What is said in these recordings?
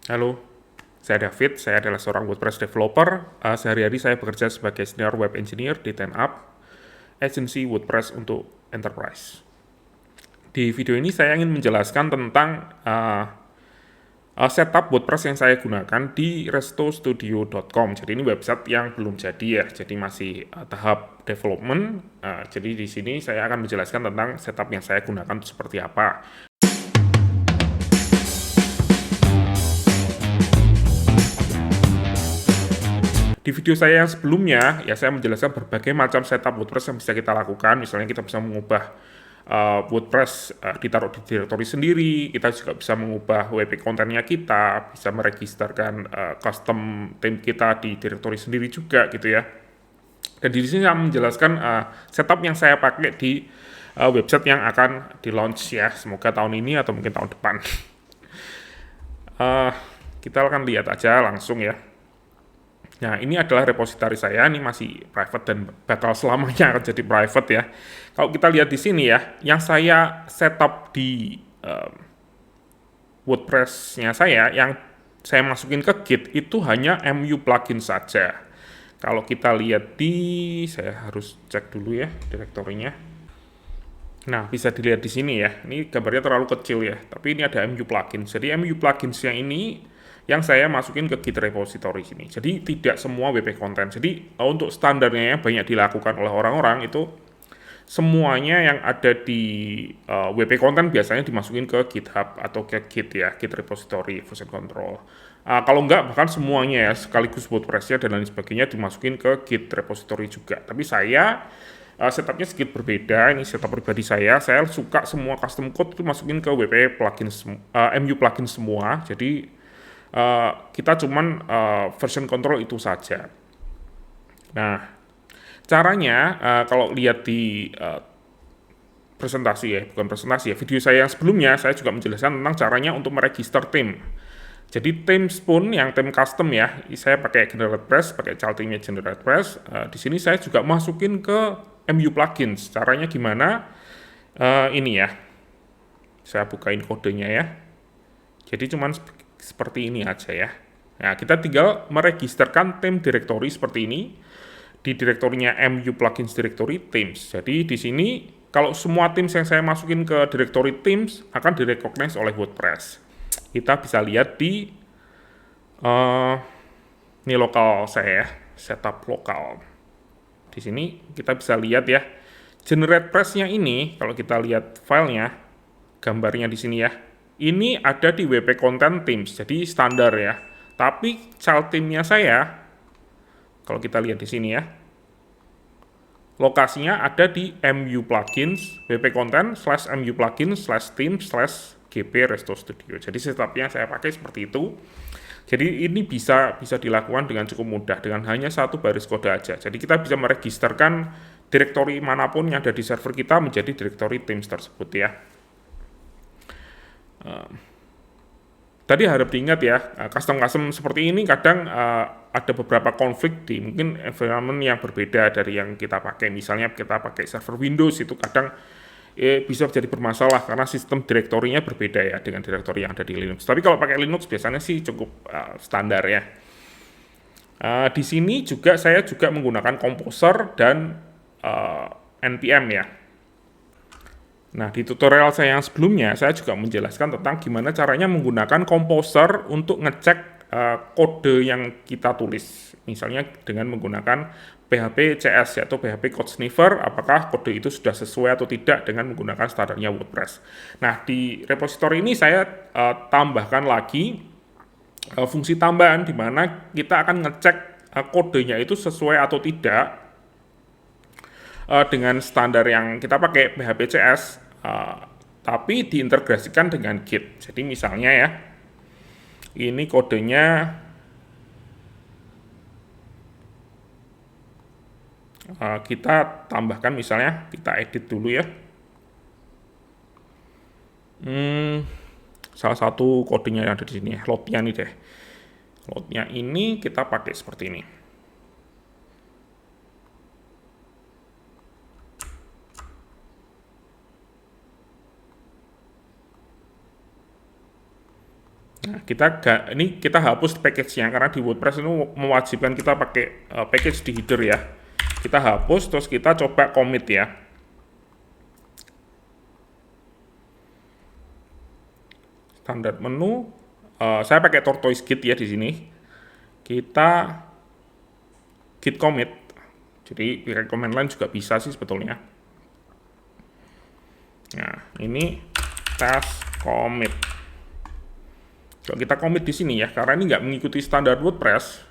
Halo, saya David, saya adalah seorang WordPress developer. Sehari-hari saya bekerja sebagai senior web engineer di 10up, agency WordPress untuk enterprise. Di video ini saya ingin menjelaskan tentang setup WordPress yang saya gunakan di restostudio.com. Jadi ini website yang belum jadi ya, jadi masih tahap development. Jadi di sini saya akan menjelaskan tentang setup yang saya gunakan seperti apa. Di video saya yang sebelumnya, ya saya menjelaskan berbagai macam setup WordPress yang bisa kita lakukan. Misalnya kita bisa mengubah WordPress ditaruh di direktori sendiri, kita juga bisa mengubah WP kontennya kita, bisa meregisterkan custom theme kita di direktori sendiri juga gitu ya. Dan di sini saya menjelaskan setup yang saya pakai di website yang akan di launch ya, semoga tahun ini atau mungkin tahun depan. Kita akan lihat aja langsung ya. Nah, ini adalah repository saya, ini masih private dan bakal selamanya akan jadi private ya. Kalau kita lihat di sini ya, yang saya setup di WordPress-nya saya, yang saya masukin ke Git itu hanya MU plugin saja. Kalau kita lihat saya harus cek dulu ya direktorinya. Nah, bisa dilihat di sini ya. Ini gambarnya terlalu kecil ya, tapi ini ada MU plugin. Jadi MU plugins yang ini yang saya masukin ke Git repository sini. Jadi tidak semua WP konten. Jadi untuk standarnya yang banyak dilakukan oleh orang-orang itu semuanya yang ada di WP konten biasanya dimasukin ke GitHub atau ke Git ya, Git repository, version control. Kalau enggak bahkan semuanya ya sekaligus WordPress-nya dan lain sebagainya dimasukin ke Git repository juga. Tapi saya setupnya sedikit berbeda. Ini setup pribadi saya suka semua custom code itu masukin ke WP plugin MU plugin semua. Jadi kita cuman version control itu saja. Nah, caranya kalau lihat di presentasi ya, bukan presentasi ya, video saya yang sebelumnya saya juga menjelaskan tentang caranya untuk meregister theme. Jadi themes pun yang theme custom ya, saya pakai GeneratePress, pakai child theme-nya GeneratePress. Di sini saya juga masukin ke MU plugins. Caranya gimana? Ini ya, saya bukain kodenya ya. Jadi cuman seperti ini aja ya. Nah, kita tinggal meregisterkan theme directory seperti ini di direktorinya MU plugins directory themes. Jadi di sini kalau semua themes yang saya masukin ke directory themes akan direcognize oleh WordPress. Kita bisa lihat di ini lokal saya ya, setup lokal. Di sini kita bisa lihat ya, GeneratePress-nya ini kalau kita lihat filenya, gambarnya di sini ya. Ini ada di WP Content Themes, jadi standar ya. Tapi child theme-nya saya, kalau kita lihat di sini ya, lokasinya ada di MU plugins, WP Content /MU plugins /theme /GP Resto Studio. Jadi setupnya saya pakai seperti itu. Jadi ini bisa dilakukan dengan cukup mudah dengan hanya satu baris kode aja. Jadi kita bisa meregisterkan direktori manapun yang ada di server kita menjadi direktori themes tersebut ya. Tadi harap diingat ya, custom seperti ini kadang ada beberapa konflik di mungkin environment yang berbeda dari yang kita pakai. Misalnya kita pakai server Windows itu kadang bisa jadi bermasalah karena sistem direktorinya berbeda ya dengan direktori yang ada di Linux. Tapi kalau pakai Linux biasanya sih cukup standar ya. Di sini juga saya juga menggunakan Composer dan NPM ya. Nah, di tutorial saya yang sebelumnya, saya juga menjelaskan tentang gimana caranya menggunakan Composer untuk ngecek kode yang kita tulis. Misalnya dengan menggunakan PHP CS, yaitu PHP Code Sniffer, apakah kode itu sudah sesuai atau tidak dengan menggunakan standarnya WordPress. Nah, di repository ini saya tambahkan lagi fungsi tambahan di mana kita akan ngecek kodenya itu sesuai atau tidak dengan standar yang kita pakai PHP CS, tapi diintegrasikan dengan Git. Jadi misalnya ya, ini kodenya kita tambahkan, misalnya kita edit dulu ya. Salah satu kodenya yang ada di sini ya, loadnya nih deh. Loadnya ini kita pakai seperti ini. Nah, ini kita hapus package-nya karena di WordPress itu mewajibkan kita pakai package di header ya. Kita hapus, terus kita coba commit ya. Standar menu, saya pakai Tortoise Git ya di sini. Kita git commit, jadi pakai command line juga bisa sih sebetulnya. Nah, ini test commit. Kalau kita commit di sini ya, karena ini nggak mengikuti standar WordPress,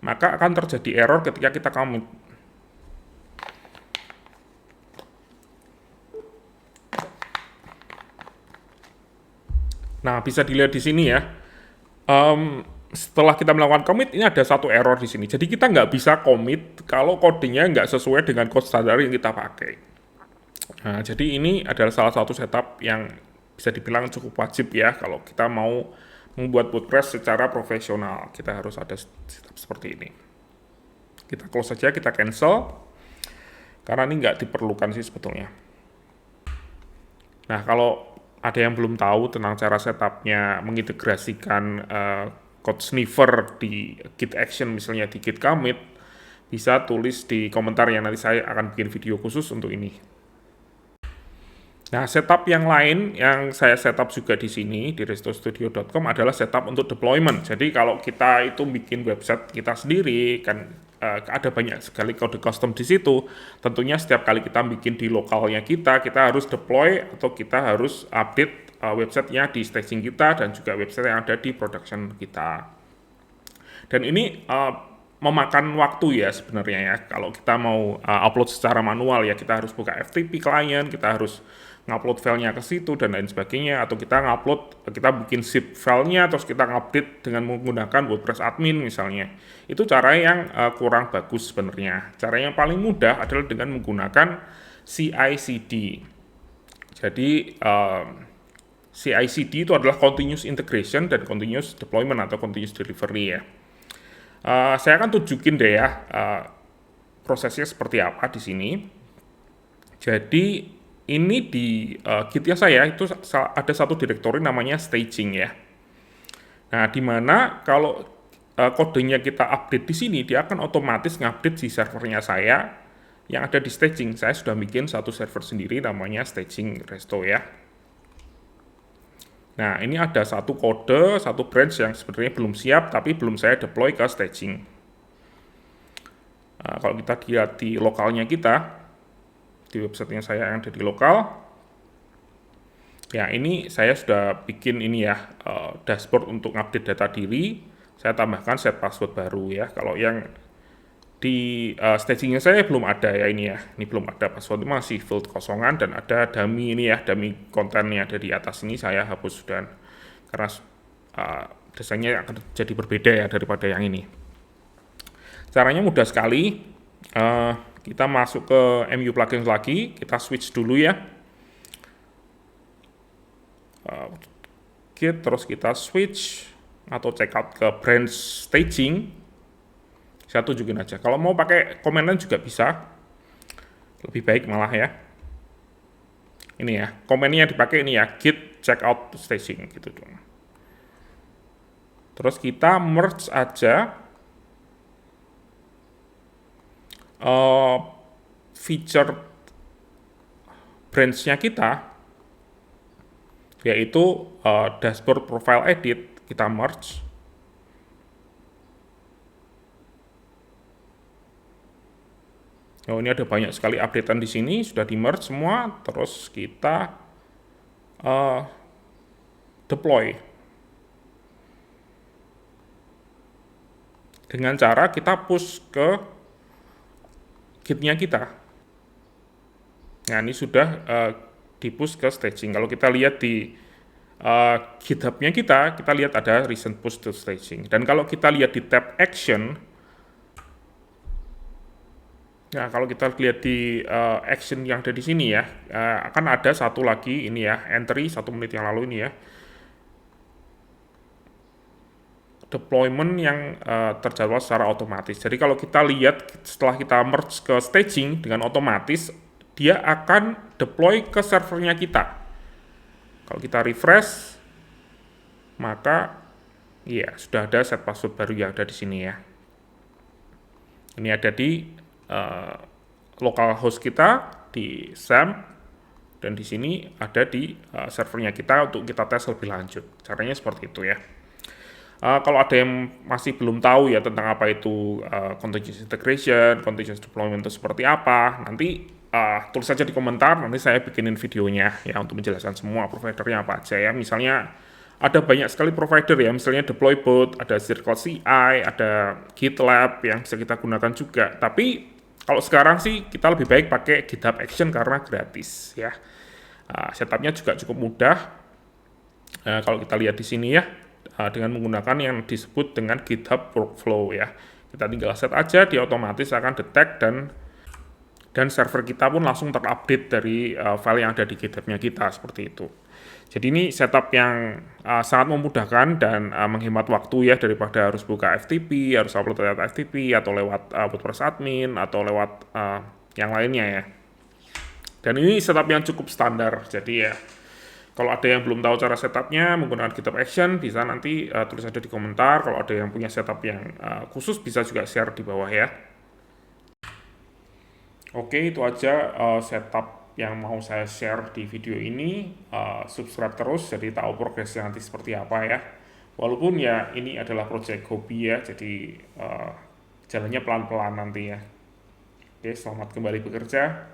maka akan terjadi error ketika kita commit. Nah, bisa dilihat di sini ya. Setelah kita melakukan commit, ini ada satu error di sini. Jadi kita nggak bisa commit kalau kodenya nggak sesuai dengan code standar yang kita pakai. Nah, jadi ini adalah salah satu setup yang bisa dibilang cukup wajib ya kalau kita mau membuat WordPress secara profesional. Kita harus ada setup seperti ini. Kita close saja, kita cancel, karena ini nggak diperlukan sih sebetulnya. Nah, kalau ada yang belum tahu tentang cara setupnya mengintegrasikan code sniffer di Git Action, misalnya di Git Commit, bisa tulis di komentar yang nanti saya akan bikin video khusus untuk ini. Nah, setup yang lain yang saya setup juga di sini di restostudio.com adalah setup untuk deployment. Jadi kalau kita itu bikin website kita sendiri kan ada banyak sekali kode custom di situ. Tentunya setiap kali kita bikin di lokalnya kita harus deploy atau kita harus update websitenya di staging kita dan juga website yang ada di production kita. Dan ini memakan waktu ya sebenarnya ya. Kalau kita mau upload secara manual ya kita harus buka FTP client, kita harus ngupload filenya ke situ dan lain sebagainya, atau kita bikin zip filenya terus kita ngupdate dengan menggunakan WordPress admin misalnya. Itu cara yang kurang bagus sebenarnya. Cara yang paling mudah adalah dengan menggunakan CI/CD. Jadi CI/CD itu adalah continuous integration dan continuous deployment atau continuous delivery ya. Saya akan tunjukin deh ya prosesnya seperti apa di sini. Jadi ini di Git-nya saya itu ada satu direktori namanya staging ya. Nah, di mana kalau kodenya kita update di sini, dia akan otomatis ngupdate di servernya saya yang ada di staging. Saya sudah bikin satu server sendiri namanya staging resto ya. Nah, ini ada satu kode, satu branch yang sebenarnya belum siap, tapi belum saya deploy ke staging. Nah, kalau kita lihat di lokalnya kita, di websitenya saya yang ada di lokal, ya ini saya sudah bikin ini ya, dashboard untuk update data diri. Saya tambahkan set password baru ya. Kalau yang di stagingnya saya belum ada ya ini ya. Ini belum ada password, masih field kosongan dan ada dummy ini ya, dummy kontennya ada di atas ini saya hapus sudah karena desainnya akan jadi berbeda ya daripada yang ini. Caranya mudah sekali. Kita masuk ke MU plugins lagi, kita switch dulu ya. Git, terus kita switch atau check out ke branch staging. Saya tunjukin aja. Kalau mau pakai command line juga bisa. Lebih baik malah ya. Ini ya, command-nya dipakai ini ya, git check out staging gitu dong. Terus kita merge aja feature branch-nya kita, yaitu dashboard profile edit, kita merge. Oh, ini ada banyak sekali updatean di sini, sudah di merge semua, terus kita deploy. Dengan cara kita push ke Git-nya kita. Nah, ini sudah di-push ke staging. Kalau kita lihat di GitHub-nya kita lihat ada recent push to staging. Dan kalau kita lihat di tab action, nah kalau kita lihat di action yang ada di sini ya, akan ada satu lagi ini ya, entry 1 menit yang lalu ini ya. Deployment yang terjadwal secara otomatis. Jadi kalau kita lihat setelah kita merge ke staging dengan otomatis, dia akan deploy ke servernya kita. Kalau kita refresh, maka ya sudah ada set password baru yang ada di sini ya. Ini ada di localhost kita di SAM, dan di sini ada di servernya kita untuk kita tes lebih lanjut. Caranya seperti itu ya. Kalau ada yang masih belum tahu ya tentang apa itu continuous integration, continuous deployment itu seperti apa, nanti tulis saja di komentar, nanti saya bikinin videonya ya untuk menjelaskan semua providernya apa aja ya. Misalnya ada banyak sekali provider ya, misalnya Deploybot, ada Circle CI, ada GitLab yang bisa kita gunakan juga. Tapi kalau sekarang sih kita lebih baik pakai GitHub Action karena gratis ya. Setupnya juga cukup mudah. Kalau kita lihat di sini ya, dengan menggunakan yang disebut dengan GitHub Workflow ya. Kita tinggal set aja, dia otomatis akan detect dan server kita pun langsung terupdate dari file yang ada di GitHub-nya kita seperti itu. Jadi ini setup yang sangat memudahkan dan menghemat waktu ya, daripada harus buka FTP, harus upload lewat FTP atau lewat WordPress admin atau lewat yang lainnya ya. Dan ini setup yang cukup standar. Jadi ya, kalau ada yang belum tahu cara setupnya menggunakan GitHub Action, bisa nanti tulis aja di komentar. Kalau ada yang punya setup yang khusus, bisa juga share di bawah ya. Oke, itu aja setup yang mau saya share di video ini. Subscribe terus, jadi tahu progresnya nanti seperti apa ya. Walaupun ya ini adalah project hobi ya, jadi jalannya pelan-pelan nanti ya. Oke, selamat kembali bekerja.